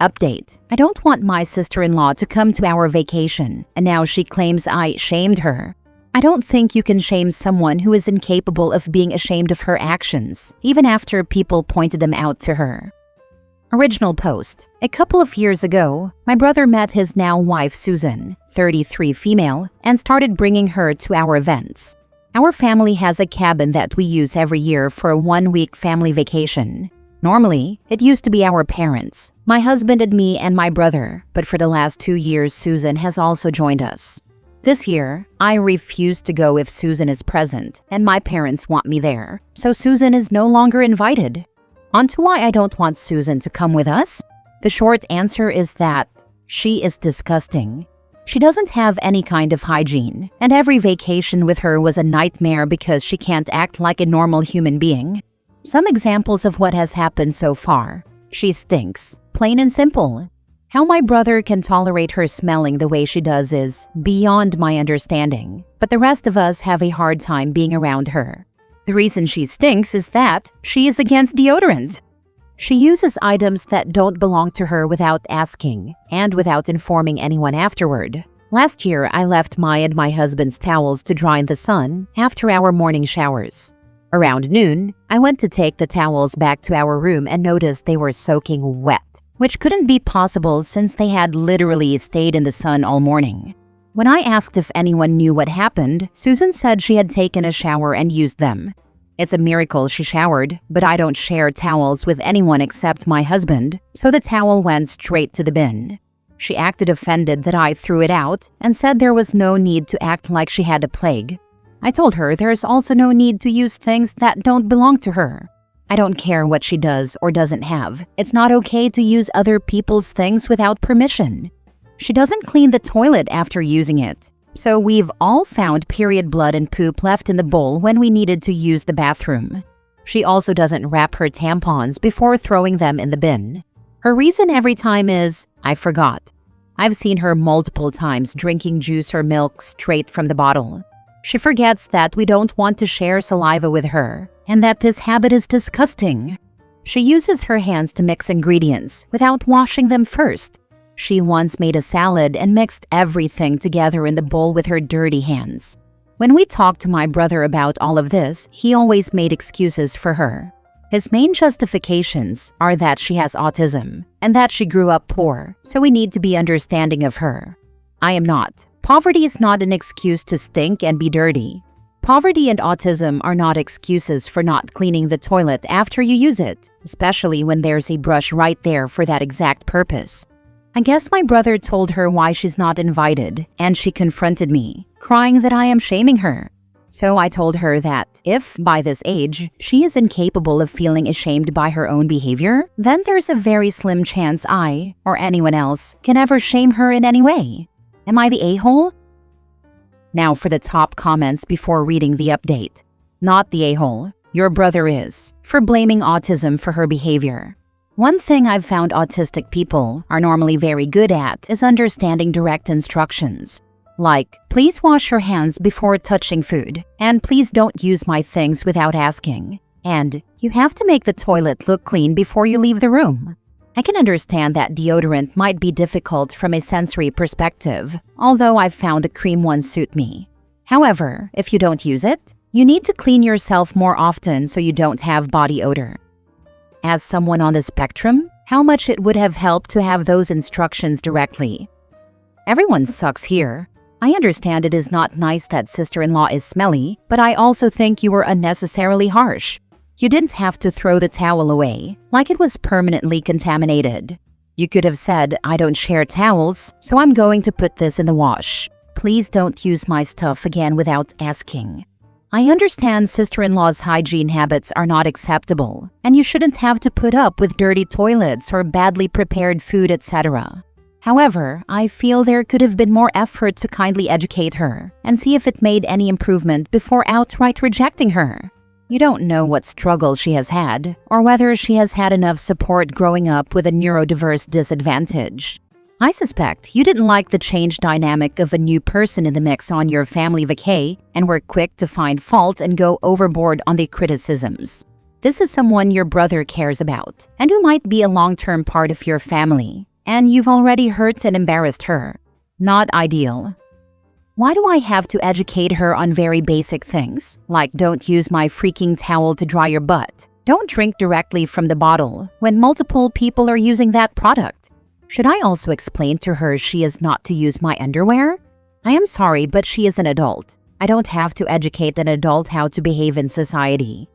Update: I don't want my sister-in-law to come to our vacation, and now she claims I shamed her. I don't think you can shame someone who is incapable of being ashamed of her actions, even after people pointed them out to her. Original post: a couple of years ago, my brother met his now wife Susan, 33 female, and started bringing her to our events. Our family has a cabin that we use every year for a 1-week family vacation. Normally, it used to be our parents, my husband and me and my brother, but for the last 2 years Susan has also joined us. This year, I refuse to go if Susan is present, and my parents want me there, so Susan is no longer invited. On to why I don't want Susan to come with us? The short answer is that she is disgusting. She doesn't have any kind of hygiene, and every vacation with her was a nightmare because she can't act like a normal human being. Some examples of what has happened so far: she stinks, plain and simple. How my brother can tolerate her smelling the way she does is beyond my understanding, but the rest of us have a hard time being around her. The reason she stinks is that she is against deodorant. She uses items that don't belong to her without asking, and without informing anyone afterward. Last year, I left my and my husband's towels to dry in the sun after our morning showers. Around noon, I went to take the towels back to our room and noticed they were soaking wet, which couldn't be possible since they had literally stayed in the sun all morning. When I asked if anyone knew what happened, Susan said she had taken a shower and used them. It's a miracle she showered, but I don't share towels with anyone except my husband, so the towel went straight to the bin. She acted offended that I threw it out and said there was no need to act like she had a plague. I told her there's also no need to use things that don't belong to her. I don't care what she does or doesn't have. It's not okay to use other people's things without permission. She doesn't clean the toilet after using it. So we've all found period blood and poop left in the bowl when we needed to use the bathroom. She also doesn't wrap her tampons before throwing them in the bin. Her reason every time is, I forgot. I've seen her multiple times drinking juice or milk straight from the bottle. She forgets that we don't want to share saliva with her, and that this habit is disgusting. She uses her hands to mix ingredients without washing them first. She once made a salad and mixed everything together in the bowl with her dirty hands. When we talked to my brother about all of this, he always made excuses for her. His main justifications are that she has autism and that she grew up poor, so we need to be understanding of her. I am not. Poverty is not an excuse to stink and be dirty. Poverty and autism are not excuses for not cleaning the toilet after you use it, especially when there's a brush right there for that exact purpose. I guess my brother told her why she's not invited, and she confronted me, crying that I am shaming her. So I told her that if, by this age, she is incapable of feeling ashamed by her own behavior, then there's a very slim chance I, or anyone else, can ever shame her in any way. Am I the a-hole? Now for the top comments before reading the update. Not the a-hole. Your brother is, for blaming autism for her behavior. One thing I've found autistic people are normally very good at is understanding direct instructions. Like, please wash your hands before touching food, and please don't use my things without asking. And, you have to make the toilet look clean before you leave the room. I can understand that deodorant might be difficult from a sensory perspective, although I've found the cream ones suit me. However, if you don't use it, you need to clean yourself more often so you don't have body odor. As someone on the spectrum, how much it would have helped to have those instructions directly. Everyone sucks here. I understand it is not nice that sister-in-law is smelly, but I also think you were unnecessarily harsh. You didn't have to throw the towel away, like it was permanently contaminated. You could have said, I don't share towels, so I'm going to put this in the wash. Please don't use my stuff again without asking. I understand sister-in-law's hygiene habits are not acceptable, and you shouldn't have to put up with dirty toilets or badly prepared food, etc. However, I feel there could have been more effort to kindly educate her and see if it made any improvement before outright rejecting her. You don't know what struggle she has had, or whether she has had enough support growing up with a neurodiverse disadvantage. I suspect you didn't like the change dynamic of a new person in the mix on your family vacay and were quick to find fault and go overboard on the criticisms. This is someone your brother cares about and who might be a long-term part of your family, and you've already hurt and embarrassed her. Not ideal. Why do I have to educate her on very basic things, like don't use my freaking towel to dry your butt? Don't drink directly from the bottle when multiple people are using that product? Should I also explain to her she is not to use my underwear? I am sorry, but she is an adult. I don't have to educate an adult how to behave in society.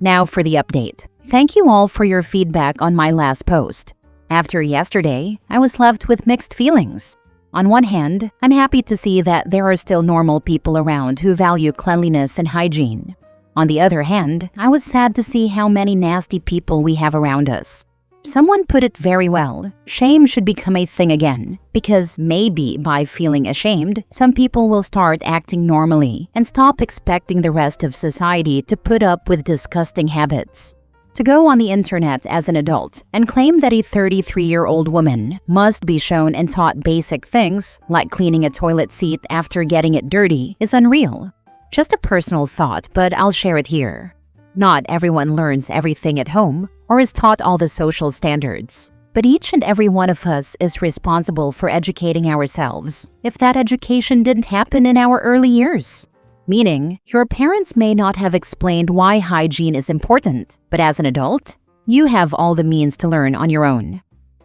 Now for the update. Thank you all for your feedback on my last post. After yesterday, I was left with mixed feelings. On one hand, I'm happy to see that there are still normal people around who value cleanliness and hygiene. On the other hand, I was sad to see how many nasty people we have around us. Someone put it very well. Shame should become a thing again, because maybe by feeling ashamed, some people will start acting normally and stop expecting the rest of society to put up with disgusting habits. To go on the internet as an adult and claim that a 33-year-old woman must be shown and taught basic things like cleaning a toilet seat after getting it dirty is unreal. Just a personal thought, but I'll share it here. Not everyone learns everything at home or is taught all the social standards, but each and every one of us is responsible for educating ourselves if that education didn't happen in our early years. Meaning, your parents may not have explained why hygiene is important, but as an adult, you have all the means to learn on your own.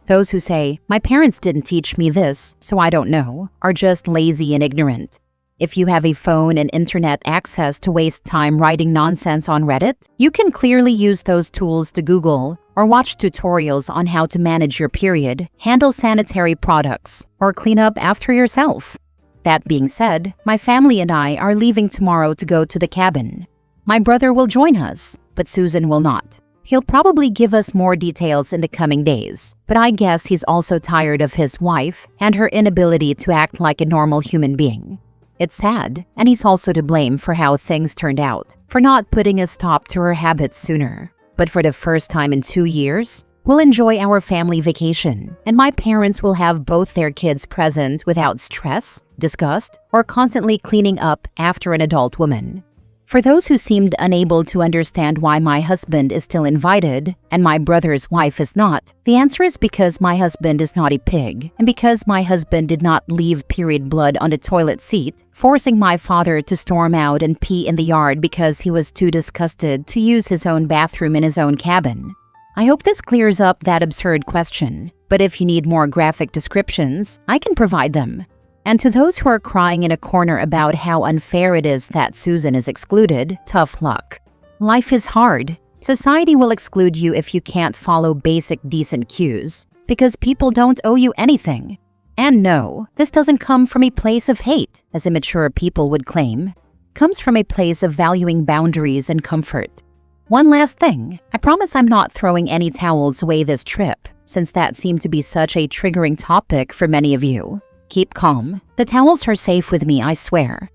Those who say, "My parents didn't teach me this, so I don't know," are just lazy and ignorant. If you have a phone and internet access to waste time writing nonsense on Reddit, you can clearly use those tools to Google or watch tutorials on how to manage your period, handle sanitary products, or clean up after yourself. That being said, my family and I are leaving tomorrow to go to the cabin. My brother will join us, but Susan will not. He'll probably give us more details in the coming days, but I guess he's also tired of his wife and her inability to act like a normal human being. It's sad, and he's also to blame for how things turned out, for not putting a stop to her habits sooner. But for the first time in 2 years, we'll enjoy our family vacation, and my parents will have both their kids present without stress, disgust, or constantly cleaning up after an adult woman. For those who seemed unable to understand why my husband is still invited and my brother's wife is not, the answer is because my husband is not a pig, and because my husband did not leave period blood on the toilet seat, forcing my father to storm out and pee in the yard because he was too disgusted to use his own bathroom in his own cabin. I hope this clears up that absurd question, but if you need more graphic descriptions, I can provide them. And to those who are crying in a corner about how unfair it is that Susan is excluded, tough luck. Life is hard. Society will exclude you if you can't follow basic decent cues, because people don't owe you anything. And no, this doesn't come from a place of hate, as immature people would claim. It comes from a place of valuing boundaries and comfort. One last thing, I promise I'm not throwing any towels away this trip, since that seemed to be such a triggering topic for many of you. Keep calm. The towels are safe with me, I swear.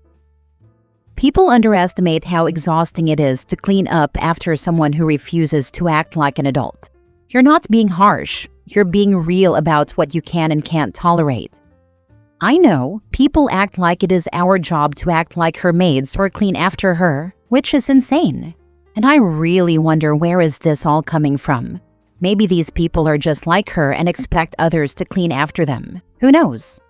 People underestimate how exhausting it is to clean up after someone who refuses to act like an adult. You're not being harsh. You're being real about what you can and can't tolerate. I know people act like it is our job to act like her maids or clean after her, which is insane. And I really wonder, where is this all coming from? Maybe these people are just like her and expect others to clean after them. Who knows?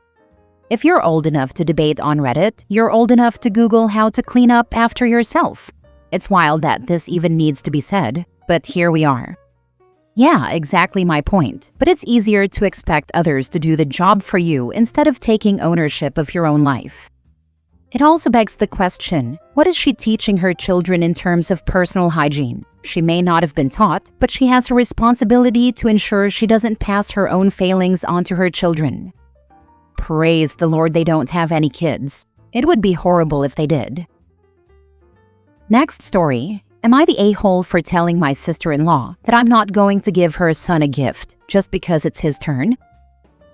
If you're old enough to debate on Reddit, you're old enough to Google how to clean up after yourself. It's wild that this even needs to be said, but here we are. Yeah, exactly my point. But it's easier to expect others to do the job for you instead of taking ownership of your own life. It also begs the question, what is she teaching her children in terms of personal hygiene? She may not have been taught, but she has a responsibility to ensure she doesn't pass her own failings onto her children. Praise the Lord they don't have any kids. It would be horrible if they did. Next story. Am I the a-hole for telling my sister-in-law that I'm not going to give her son a gift just because it's his turn?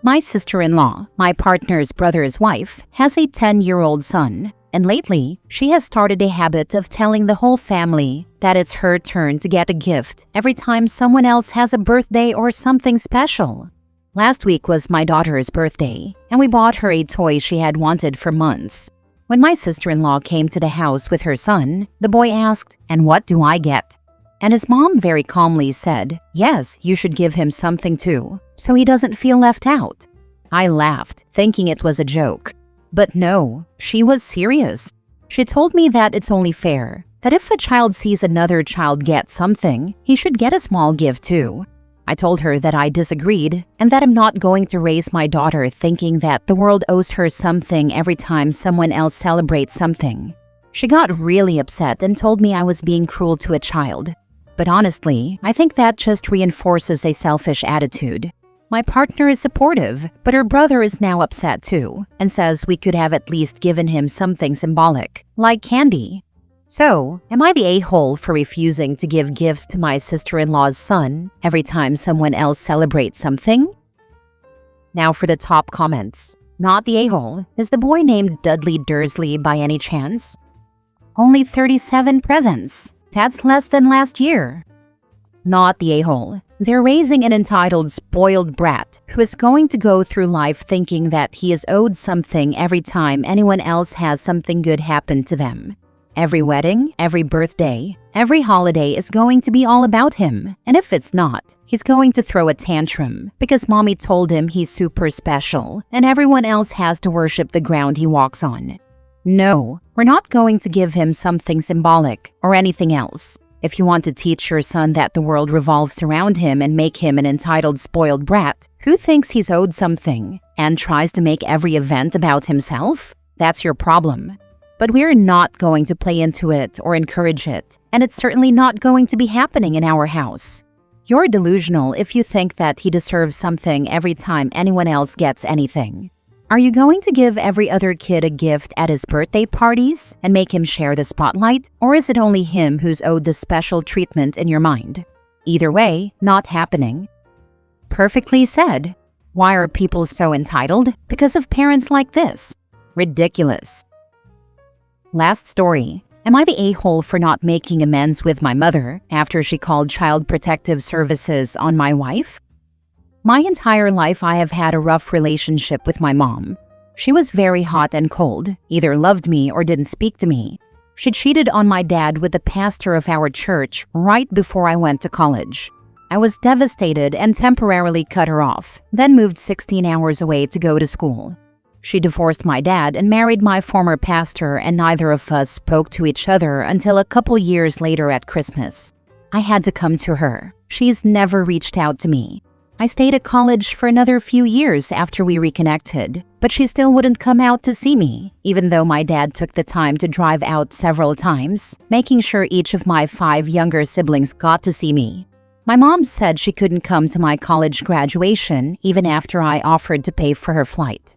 My sister-in-law, my partner's brother's wife, has a 10-year-old son, and lately, she has started a habit of telling the whole family that it's her turn to get a gift every time someone else has a birthday or something special. Last week was my daughter's birthday, and we bought her a toy she had wanted for months. When my sister-in-law came to the house with her son, the boy asked, "And what do I get?" And his mom very calmly said, yes, you should give him something too, so he doesn't feel left out. I laughed, thinking it was a joke. But no, she was serious. She told me that it's only fair, that if a child sees another child get something, he should get a small gift too. I told her that I disagreed and that I'm not going to raise my daughter thinking that the world owes her something every time someone else celebrates something. She got really upset and told me I was being cruel to a child. But honestly, I think that just reinforces a selfish attitude. My partner is supportive, but her brother is now upset too and says we could have at least given him something symbolic, like candy. So, am I the a-hole for refusing to give gifts to my sister-in-law's son every time someone else celebrates something? Now for the top comments. Not the a-hole. Is the boy named Dudley Dursley by any chance? Only 37 presents. That's less than last year. Not the a-hole. They're raising an entitled spoiled brat who is going to go through life thinking that he is owed something every time anyone else has something good happen to them. Every wedding, every birthday, every holiday is going to be all about him. And if it's not, he's going to throw a tantrum because mommy told him he's super special and everyone else has to worship the ground he walks on. No, we're not going to give him something symbolic or anything else. If you want to teach your son that the world revolves around him and make him an entitled spoiled brat who thinks he's owed something and tries to make every event about himself, that's your problem. But we're not going to play into it or encourage it, and it's certainly not going to be happening in our house. You're delusional if you think that he deserves something every time anyone else gets anything. Are you going to give every other kid a gift at his birthday parties and make him share the spotlight, or is it only him who's owed the special treatment in your mind? Either way, not happening. Perfectly said. Why are people so entitled? Because of parents like this. Ridiculous. Last story. Am I the a-hole for not making amends with my mother after she called Child Protective Services on my wife? My entire life I have had a rough relationship with my mom. She was very hot and cold, either loved me or didn't speak to me. She cheated on my dad with the pastor of our church right before I went to college. I was devastated and temporarily cut her off, then moved 16 hours away to go to school. She divorced my dad and married my former pastor, and neither of us spoke to each other until a couple years later at Christmas. I had to come to her. She's never reached out to me. I stayed at college for another few years after we reconnected, but she still wouldn't come out to see me, even though my dad took the time to drive out several times, making sure each of my 5 younger siblings got to see me. My mom said she couldn't come to my college graduation even after I offered to pay for her flight.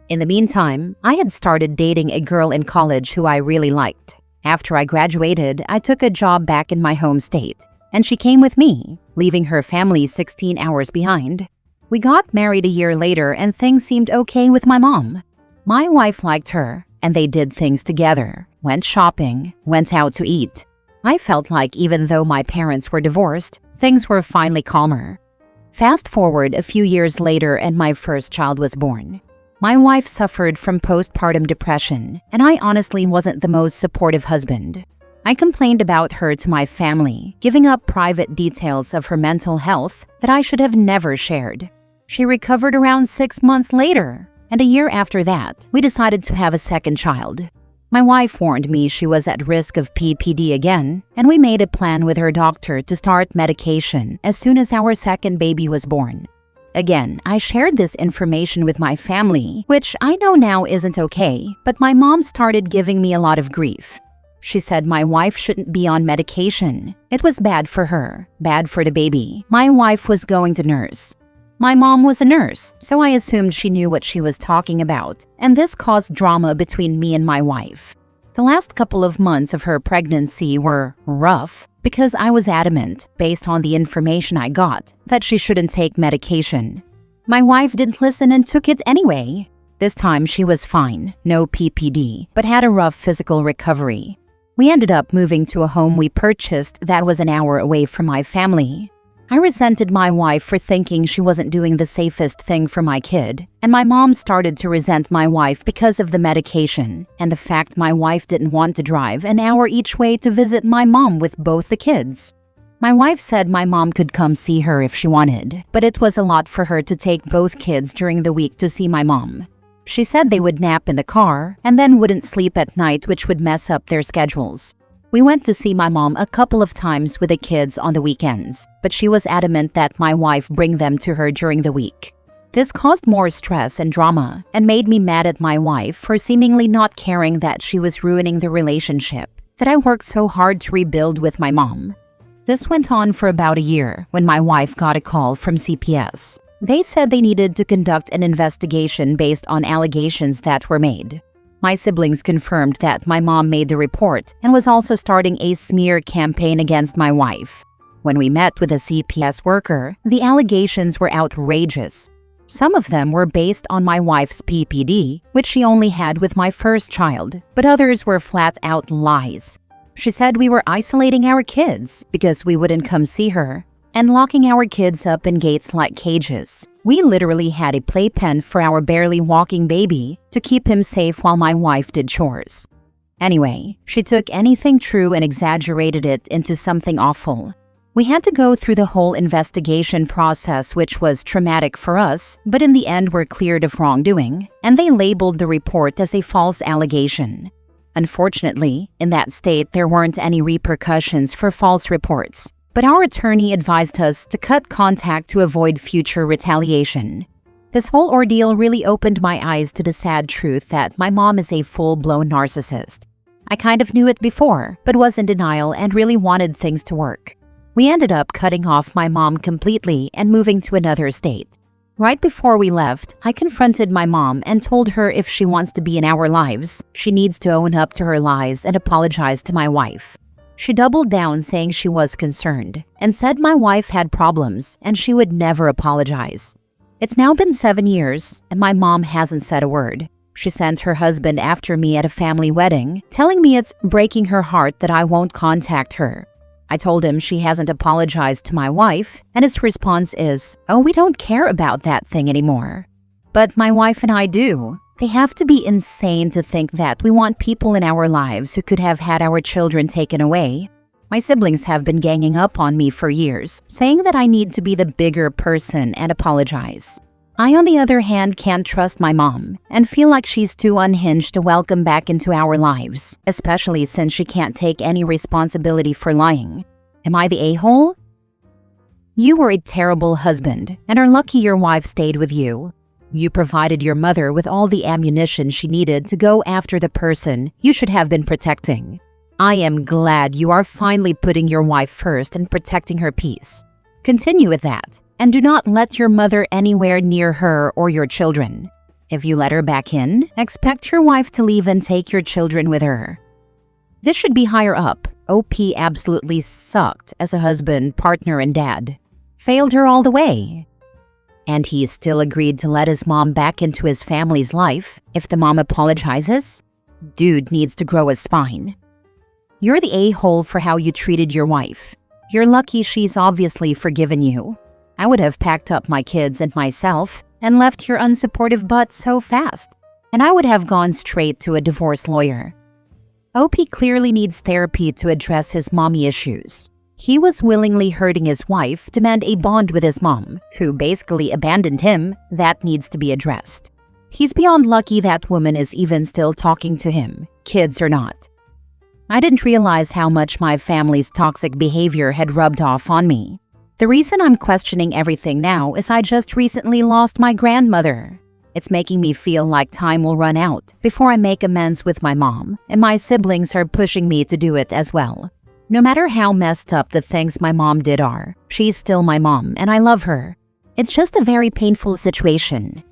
In the meantime, I had started dating a girl in college who I really liked. After I graduated, I took a job back in my home state, and she came with me, leaving her family 16 hours behind. We got married a year later and things seemed okay with my mom. My wife liked her, and they did things together, went shopping, went out to eat. I felt like even though my parents were divorced, things were finally calmer. Fast forward a few years later and my first child was born. My wife suffered from postpartum depression, and I honestly wasn't the most supportive husband. I complained about her to my family, giving up private details of her mental health that I should have never shared. She recovered around 6 months later, and a year after that, we decided to have a second child. My wife warned me she was at risk of PPD again, and we made a plan with her doctor to start medication as soon as our second baby was born. Again, I shared this information with my family, which I know now isn't okay, but my mom started giving me a lot of grief. She said my wife shouldn't be on medication. It was bad for her, bad for the baby. My wife was going to nurse. My mom was a nurse, so I assumed she knew what she was talking about, and this caused drama between me and my wife. The last couple of months of her pregnancy were rough because I was adamant, based on the information I got, that she shouldn't take medication. My wife didn't listen and took it anyway. This time she was fine, no PPD, but had a rough physical recovery. We ended up moving to a home we purchased that was an hour away from my family. I resented my wife for thinking she wasn't doing the safest thing for my kid, and my mom started to resent my wife because of the medication and the fact my wife didn't want to drive an hour each way to visit my mom with both the kids. My wife said my mom could come see her if she wanted, but it was a lot for her to take both kids during the week to see my mom. She said they would nap in the car and then wouldn't sleep at night, which would mess up their schedules. We went to see my mom a couple of times with the kids on the weekends, but she was adamant that my wife bring them to her during the week. This caused more stress and drama and made me mad at my wife for seemingly not caring that she was ruining the relationship that I worked so hard to rebuild with my mom. This went on for about a year when my wife got a call from CPS. They said they needed to conduct an investigation based on allegations that were made. My siblings confirmed that my mom made the report and was also starting a smear campaign against my wife. When we met with a CPS worker, the allegations were outrageous. Some of them were based on my wife's PPD, which she only had with my first child, but others were flat-out lies. She said we were isolating our kids because we wouldn't come see her and locking our kids up in gates like cages. We literally had a playpen for our barely walking baby to keep him safe while my wife did chores. Anyway, she took anything true and exaggerated it into something awful. We had to go through the whole investigation process, which was traumatic for us, but in the end we're cleared of wrongdoing, and they labeled the report as a false allegation. Unfortunately, in that state there weren't any repercussions for false reports, but our attorney advised us to cut contact to avoid future retaliation. This whole ordeal really opened my eyes to the sad truth that my mom is a full-blown narcissist. I kind of knew it before, but was in denial and really wanted things to work. We ended up cutting off my mom completely and moving to another state. Right before we left, I confronted my mom and told her if she wants to be in our lives, she needs to own up to her lies and apologize to my wife. She doubled down, saying she was concerned, and said my wife had problems and she would never apologize. It's now been 7 years, and my mom hasn't said a word. She sent her husband after me at a family wedding, telling me it's breaking her heart that I won't contact her. I told him she hasn't apologized to my wife, and his response is, "Oh, we don't care about that thing anymore." But my wife and I do. They have to be insane to think that we want people in our lives who could have had our children taken away. My siblings have been ganging up on me for years, saying that I need to be the bigger person and apologize. I, on the other hand, can't trust my mom and feel like she's too unhinged to welcome back into our lives, especially since she can't take any responsibility for lying. Am I the a-hole? You were a terrible husband and are lucky your wife stayed with you. You provided your mother with all the ammunition she needed to go after the person you should have been protecting. I am glad you are finally putting your wife first and protecting her peace. Continue with that. And do not let your mother anywhere near her or your children. If you let her back in, expect your wife to leave and take your children with her. This should be higher up. OP absolutely sucked as a husband, partner, and dad. Failed her all the way. And he still agreed to let his mom back into his family's life if the mom apologizes? Dude needs to grow a spine. You're the a-hole for how you treated your wife. You're lucky she's obviously forgiven you. I would have packed up my kids and myself and left your unsupportive butt so fast, and I would have gone straight to a divorce lawyer. OP clearly needs therapy to address his mommy issues. He was willingly hurting his wife to mend a bond with his mom, who basically abandoned him. That needs to be addressed. He's beyond lucky that woman is even still talking to him, kids or not. I didn't realize how much my family's toxic behavior had rubbed off on me. The reason I'm questioning everything now is I just recently lost my grandmother. It's making me feel like time will run out before I make amends with my mom, and my siblings are pushing me to do it as well. No matter how messed up the things my mom did are, she's still my mom and I love her. It's just a very painful situation.